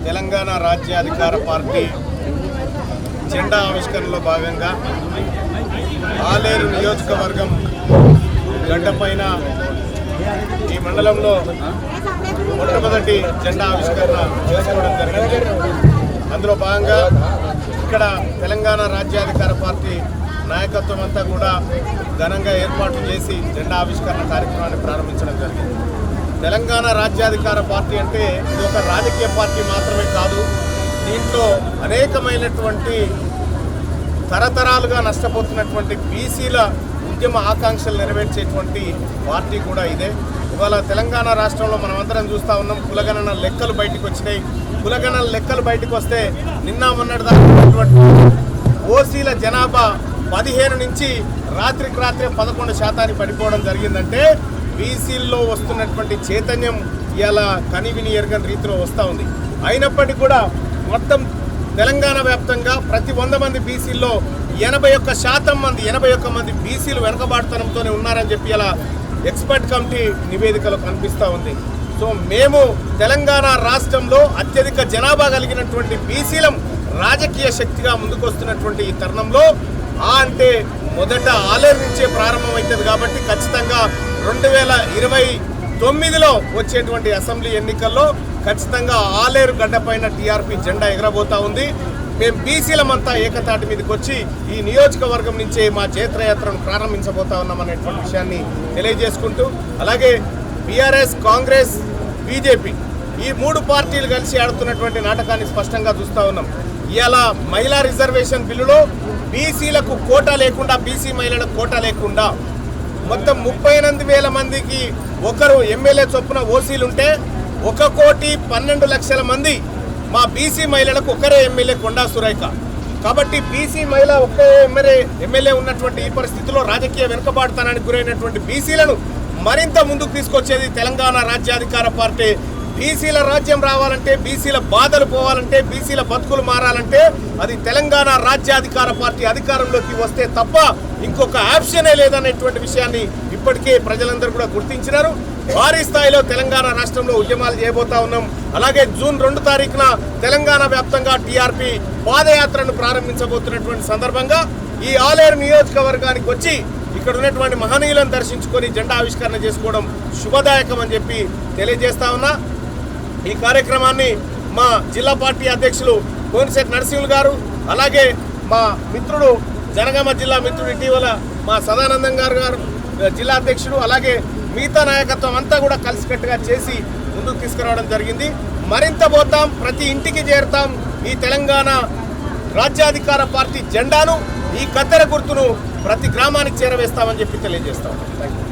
తెలంగాణ రాజ్యాధికార పార్టీ జెండా ఆవిష్కరణలో భాగంగా ఆలేరు నియోజకవర్గం గడ్డపైన ఈ మండలంలో మొట్టమొదటి జెండా ఆవిష్కరణ చేసుకోవడం జరిగింది. అందులో భాగంగా ఇక్కడ తెలంగాణ రాజ్యాధికార పార్టీ నాయకత్వం అంతా కూడా ఘనంగా ఏర్పాట్లు చేసి జెండా ఆవిష్కరణ కార్యక్రమాన్ని ప్రారంభించడం జరిగింది. తెలంగాణ రాజ్యాధికార పార్టీ అంటే ఇది ఒక రాజకీయ పార్టీ మాత్రమే కాదు, దీంట్లో అనేకమైనటువంటి తరతరాలుగా నష్టపోతున్నటువంటి బీసీల ఉద్యమ ఆకాంక్షలు నెరవేర్చేటువంటి పార్టీ కూడా ఇదే. ఇవాళ తెలంగాణ రాష్ట్రంలో మనమందరం చూస్తూ ఉన్నాం, కులగణన లెక్కలు బయటకు వచ్చినాయి. కులగణన లెక్కలు బయటకు వస్తే నిన్న మొన్నటిదాకా ఓసీల జనాభా 15 నుంచి రాత్రికి రాత్రే 11% పడిపోవడం జరిగిందంటే బీసీల్లో వస్తున్నటువంటి చైతన్యం ఇలా కనివిని ఎరగని రీతిలో వస్తూ ఉంది. అయినప్పటికీ కూడా మొత్తం తెలంగాణ వ్యాప్తంగా ప్రతి 100 మంది బీసీల్లో 81 మంది బీసీలు వెనకబాటుతనంతోనే ఉన్నారని చెప్పి ఇలా ఎక్స్పర్ట్ కమిటీ నివేదికలో కనిపిస్తూ ఉంది. సో మేము తెలంగాణ రాష్ట్రంలో అత్యధిక జనాభా కలిగినటువంటి బీసీలం రాజకీయ శక్తిగా ముందుకొస్తున్నటువంటి ఈ తరుణంలో అంటే మొదట ఆలేరు నుంచే ప్రారంభమవుతుంది కాబట్టి ఖచ్చితంగా 2029లో వచ్చేటువంటి అసెంబ్లీ ఎన్నికల్లో ఖచ్చితంగా ఆలేరు గడ్డపైన టీఆర్పీ జెండా ఎగరబోతా ఉంది. మేము బీసీలమంతా ఏకతాటి మీదకి వచ్చి ఈ నియోజకవర్గం నుంచే మా జైత్రయాత్రను ప్రారంభించబోతా ఉన్నామనేటువంటి విషయాన్ని తెలియజేసుకుంటూ, అలాగే బీఆర్ఎస్, కాంగ్రెస్, బీజేపీ ఈ 3 పార్టీలు కలిసి ఆడుతున్నటువంటి నాటకాన్ని స్పష్టంగా చూస్తూ ఉన్నాం. ఇవాళ మహిళా రిజర్వేషన్ బిల్లులో బీసీలకు కోటా లేకుండా, బీసీ మహిళలకు కోటా లేకుండా మొత్తం 38,000 మందికి ఒకరు ఎమ్మెల్యే చొప్పున ఓసీలుంటే 1,12,00,000 మంది మా బీసీ మహిళలకు ఒకరే ఎమ్మెల్యే కొండా సురేఖ. కాబట్టి బీసీ మహిళ ఒకే ఎమ్మెల్యే ఉన్నటువంటి ఈ పరిస్థితిలో రాజకీయ వెనుకబాటుతనానికి గురైనటువంటి బీసీలను మరింత ముందుకు తీసుకొచ్చేది తెలంగాణ రాజ్యాధికార పార్టీ. బీసీల రాజ్యం రావాలంటే, బీసీల బాధలు పోవాలంటే, బీసీల బతుకులు మారాలంటే అది తెలంగాణ రాజ్యాధికార పార్టీ అధికారంలోకి వస్తే తప్ప ఇంకొక ఆప్షనే లేదనేటువంటి విషయాన్ని ఇప్పటికే ప్రజలందరూ కూడా గుర్తించినారు. భారీ స్థాయిలో తెలంగాణ రాష్ట్రంలో ఉద్యమాలు చేయబోతా ఉన్నాం. అలాగే జూన్ 2 తారీఖున తెలంగాణ వ్యాప్తంగా టీఆర్పీ పాదయాత్రను ప్రారంభించబోతున్నటువంటి సందర్భంగా ఈ ఆలేరు నియోజకవర్గానికి వచ్చి ఇక్కడ ఉన్నటువంటి మహనీయులను దర్శించుకొని జెండా ఆవిష్కరణ చేసుకోవడం శుభదాయకం అని చెప్పి తెలియజేస్తా ఉన్నా. ఈ కార్యక్రమాన్ని మా జిల్లా పార్టీ అధ్యక్షులు కోనిశెట్టి నరసింహులు గారు, అలాగే మా మిత్రుడు జనగామ జిల్లా మిత్రుడు ఇటీవల మా సదానందం గారు జిల్లా అధ్యక్షుడు, అలాగే మిగతా నాయకత్వం అంతా కూడా కలిసికట్టుగా చేసి ముందుకు తీసుకురావడం జరిగింది. మరింత పోతాం, ప్రతి ఇంటికి చేరుతాం. ఈ తెలంగాణ రాజ్యాధికార పార్టీ జెండాను, ఈ కత్తెర గుర్తును ప్రతి గ్రామానికి చేరవేస్తామని చెప్పి తెలియజేస్తాం. Thank you.